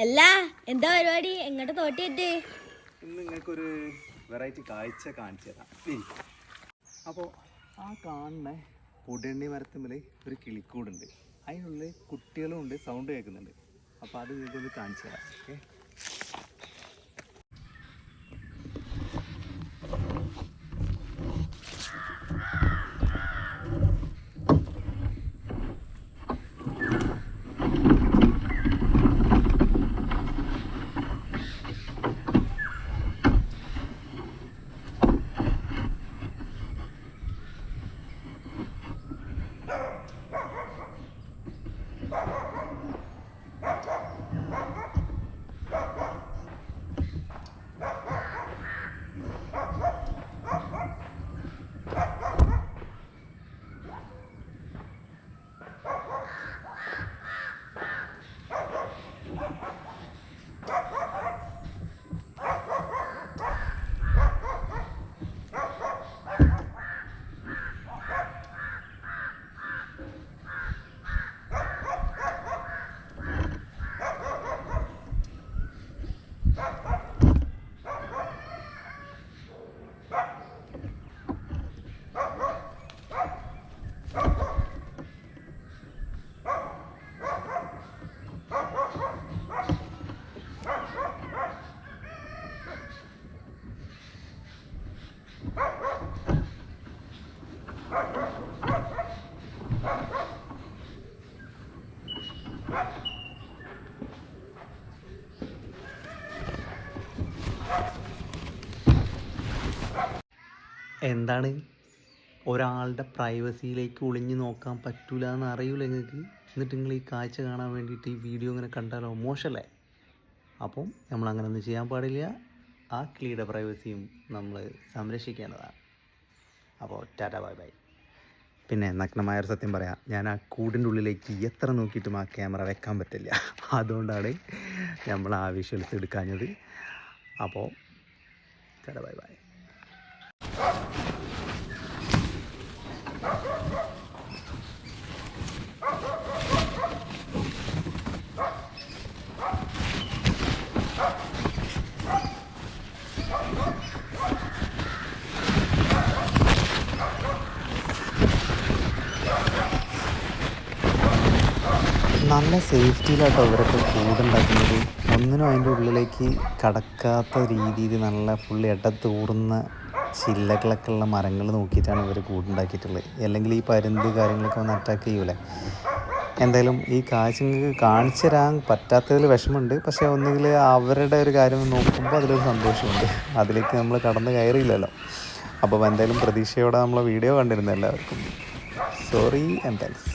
അല്ല എന്താ പരിപാടി? എങ്ങോട്ട് തോട്ടിയിട്ട് ഇന്ന് നിങ്ങൾക്കൊരു വെറൈറ്റി കാഴ്ച കാണിച്ചു തരാം. അപ്പോൾ ആ കാണുന്ന പൊടിയണ്ണി മരത്തുമ്പിൽ ഒരു കിളിക്കൂടുണ്ട്. അതിനുള്ളിൽ കുട്ടികളും ഉണ്ട്, സൗണ്ട് കേൾക്കുന്നുണ്ട്. അപ്പോൾ അത് നിങ്ങൾക്കൊന്ന് കാണിച്ചു തരാം. ഓക്കെ, എന്താണ് ഒരാളുടെ പ്രൈവസിയിലേക്ക് ഒളിഞ്ഞു നോക്കാൻ പറ്റൂല എന്ന് അറിയൂല നിങ്ങൾക്ക്? എന്നിട്ട് നിങ്ങൾ ഈ കാഴ്ച കാണാൻ വേണ്ടിയിട്ട് ഈ വീഡിയോ ഇങ്ങനെ കണ്ടാലോ മോശമല്ലേ? അപ്പം നമ്മളങ്ങനെ ഒന്നും ചെയ്യാൻ പാടില്ല. ആ കിളിയുടെ പ്രൈവസിയും നമ്മൾ സംരക്ഷിക്കേണ്ടതാണ്. അപ്പോൾ ടാറ്റ ബൈ ബൈ. പിന്നെ നഗ്നമായൊരു സത്യം പറയാം, ഞാൻ ആ കൂടിൻ്റെ ഉള്ളിലേക്ക് എത്ര നോക്കിയിട്ടും ആ ക്യാമറ വെക്കാൻ പറ്റില്ല. അതുകൊണ്ടാണ് നമ്മൾ ആ വിഷ്വൽസ് എടുക്കാഞ്ഞത്. അപ്പോൾ ടാറ്റ ബൈ ബൈ. നല്ല സേഫ്റ്റിയിലാട്ടോ ഇവരൊക്കെ കൂടുണ്ടാക്കുന്നത്. ഒന്നിനും അതിൻ്റെ ഉള്ളിലേക്ക് കടക്കാത്ത രീതിയിൽ നല്ല ഫുള്ള് ഇടതൂർന്ന ചില്ലകളൊക്കെ ഉള്ള മരങ്ങൾ നോക്കിയിട്ടാണ് ഇവർ കൂടുണ്ടാക്കിയിട്ടുള്ളത്. അല്ലെങ്കിൽ ഈ പരുന്ത് കാര്യങ്ങളൊക്കെ വന്ന് അറ്റാക്ക് ചെയ്യൂലേ. എന്തായാലും ഈ കാഴ്ച നിങ്ങൾക്ക് കാണിച്ചു തരാൻ പറ്റാത്തതിൽ വിഷമമുണ്ട്. പക്ഷേ ഒന്നുകിൽ അവരുടെ ഒരു കാര്യം നോക്കുമ്പോൾ അതിലൊരു സന്തോഷമുണ്ട്. അതിലേക്ക് നമ്മൾ കടന്ന് കയറിയില്ലല്ലോ. അപ്പോൾ എന്തായാലും പ്രതീക്ഷയോടെ നമ്മളെ വീഡിയോ കണ്ടിരുന്നു എല്ലാവർക്കും. Sorry and thanks.